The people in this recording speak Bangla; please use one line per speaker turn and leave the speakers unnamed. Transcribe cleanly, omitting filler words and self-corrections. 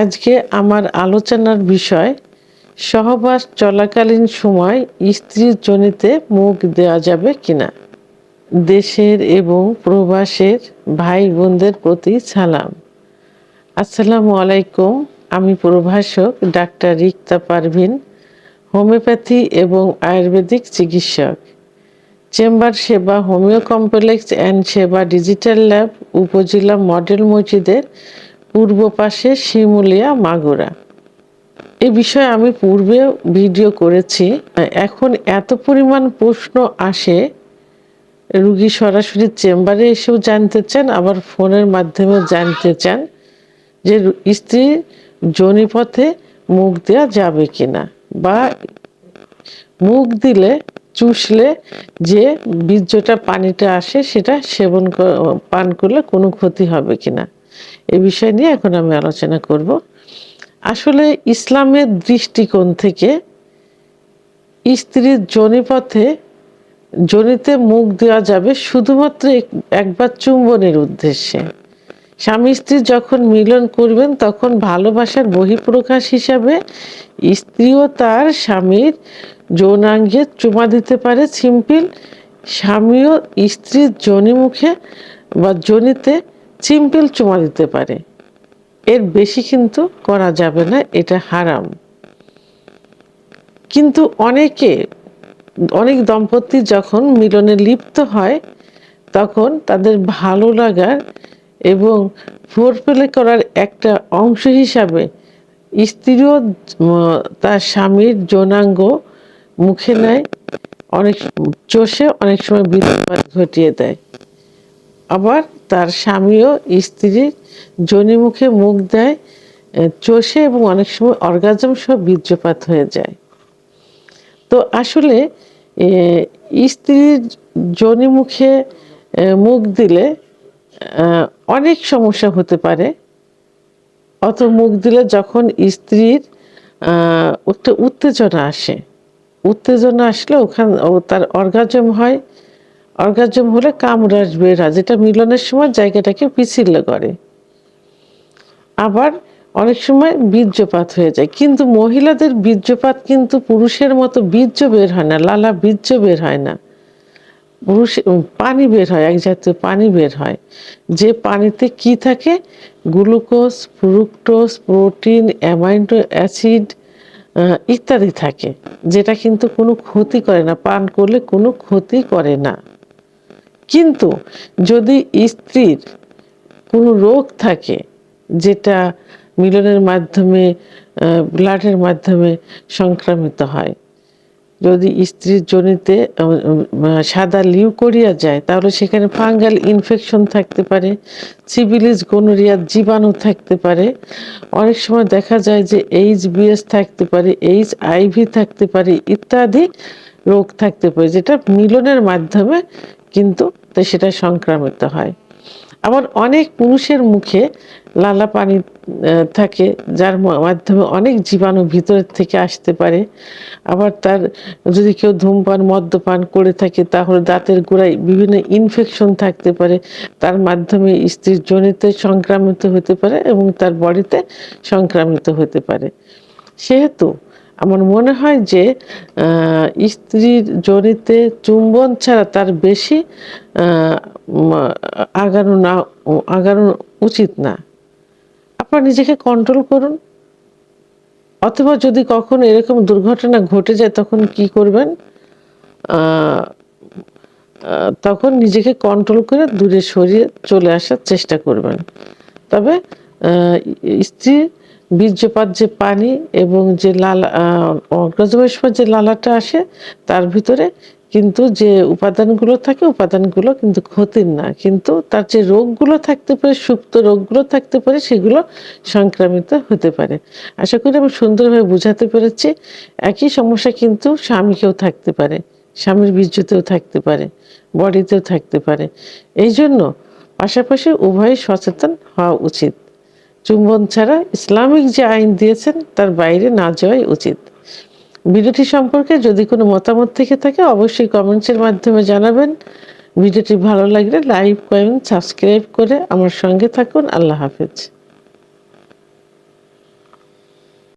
আজকে আমার আলোচনার বিষয় সহবাস চলাকালীন সময় স্ত্রীর যোনিতে মুখ দেওয়া যাবে কিনা। দেশের এবং প্রবাসের ভাই বোনদের প্রতি সালাম। আসসালামু আলাইকুম। আমি প্রভাষক ডাক্তার রিক্তা পারভিন, হোমিওপ্যাথি এবং আয়ুর্বেদিক চিকিৎসক। চেম্বার সেবা হোমিও কমপ্লেক্স অ্যান্ড সেবা ডিজিটাল ল্যাব, উপজেলা মডেল মসজিদের পূর্ব পাশে, শিমুলিয়া, মাগুরা। এই বিষয়ে আমি পূর্বে ভিডিও করেছি। এখন এত পরিমাণ প্রশ্ন আসে, রুগী সরাসরি চেম্বারে এসেও জানতে চান, আবার ফোনের মাধ্যমেও জানতে চান যে স্ত্রীর যোনিপথে মুখ দেওয়া যাবে কিনা, বা মুখ দিলে চুষলে যে বীর্যটা পানিটা আসে সেটা পান করলে কোনো ক্ষতি হবে কিনা, এই বিষয় নিয়ে এখন আমি আলোচনা করব। আসলে ইসলামের দৃষ্টিকোণ থেকে স্ত্রীর যোনিতে মুখ দেওয়া যাবে শুধুমাত্র একবার চুম্বনের উদ্দেশ্যে। স্বামী স্ত্রী যখন মিলন করবেন তখন ভালোবাসার বহিঃপ্রকাশ হিসাবে স্ত্রীও তার স্বামীর যৌনাঙ্গে চুমা দিতে পারে সিম্পল, স্বামীও স্ত্রীর যোনিমুখে বা যোনিতে সিম্পল চুমা দিতে পারে। এর বেশি কিন্তু করা যাবে না, এটা হারাম। কিন্তু অনেক দম্পতি যখন মিলনে লিপ্ত হয় তখন তাদের ভালো লাগার এবং ফোরপ্লে করার একটা অংশ হিসাবে স্ত্রীও তার স্বামীর যৌনাঙ্গ মুখে নেয়, অনেক চষে, অনেক সময় বিরোধ ঘটিয়ে দেয়। আবার তার স্বামীও স্ত্রীর যোনিমুখে মুখ দেয়, চষে, এবং অনেক সময় অর্গাজম সহ বীর্যপাত হয়ে যায়। তো আসলে স্ত্রীর যোনিমুখে মুখ দিলে অনেক সমস্যা হতে পারে। মুখ দিলে যখন স্ত্রীর একটা উত্তেজনা আসলে তার অর্গাজম হয়। অর্গাজম হলে কামরাস বের হয়, যেটা মিলনের সময় জায়গাটাকে পিছিয়ে করে। আবার অনেক সময় বীর্যপাত হয়ে যায়, কিন্তু মহিলাদের বীর্যপাত কিন্তু পুরুষের মতো বীর্য বের হয় না, লালা বীর্য বের হয় না। পানি বের হয়, এক জাতীয় পানি বের হয়, যে পানিতে কি থাকে, glucose, fructose, protein, amino acid ইত্যাদি থাকে, যেটা কিন্তু কোনো ক্ষতি করে না, পান করলে কোনো ক্ষতি করে না। কিন্তু যদি স্ত্রীর কোনো রোগ থাকে যেটা মিলনের মাধ্যমে, ব্লাডের মাধ্যমে সংক্রামিত হয়, যদি স্ত্রীর যোনিতে সাদা লিউকোরিয়া যায়, তাহলে সেখানে ফাঙ্গাল ইনফেকশন থাকতে পারে, সিফিলিস, গনোরিয়ার জীবাণু থাকতে পারে। অনেক সময় দেখা যায় যে HBS থাকতে পারে, HIV থাকতে পারে, ইত্যাদি রোগ থাকতে পারে, যেটা মিলনের মাধ্যমে কিন্তু সেটা সংক্রামিত হয়। আবার অনেক পুরুষের মুখে লালা পানি থাকে, যার মাধ্যমে অনেক জীবাণু ভিতরের থেকে আসতে পারে। আবার যদি কেউ ধূমপান, মদ্যপান করে থাকে, তাহলে দাঁতের গোড়ায় বিভিন্ন ইনফেকশন থাকতে পারে, তার মাধ্যমে স্ত্রীর যোনিতে সংক্রামিত হতে পারে এবং তার বডিতে সংক্রামিত হতে পারে। সেহেতু আমার মনে হয় যে স্ত্রীর যোনিতে চুম্বন ছাড়া তার বেশি আগানো উচিত না। আপনার নিজেকে কন্ট্রোল করুন। অথবা যদি কখনো এরকম দুর্ঘটনা ঘটে যায় তখন কি করবেন, তখন নিজেকে কন্ট্রোল করে দূরে সরিয়ে চলে আসার চেষ্টা করবেন। তবে স্ত্রীর বীর্যপাত যে পানি এবং যে অর্গাজমের সময় যে লালাটা আসে, তার ভিতরে কিন্তু যে উপাদানগুলো থাকে, উপাদানগুলো কিন্তু ক্ষতির না, কিন্তু তার যে রোগগুলো থাকতে পারে, সুপ্ত রোগগুলো থাকতে পারে, সেগুলো সংক্রামিত হতে পারে। আশা করি আমি সুন্দরভাবে বুঝাতে পেরেছি। একই সমস্যা কিন্তু স্বামীকেও থাকতে পারে, স্বামীর বীর্যতেও থাকতে পারে, বডিতেও থাকতে পারে। এই জন্য পাশাপাশি উভয়ই সচেতন হওয়া উচিত। চুম্বন ছাড়া ইসলামিক যে আইন দিয়েছেন তার বাইরে না যাওয়াই উচিত। ভিডিওটি সম্পর্কে যদি কোনো মতামত থেকে থাকে অবশ্যই কমেন্টসের মাধ্যমে জানাবেন। ভিডিওটি ভালো লাগলে লাইক, কমেন্ট, সাবস্ক্রাইব করে আমার সঙ্গে থাকুন। আল্লাহ হাফেজ।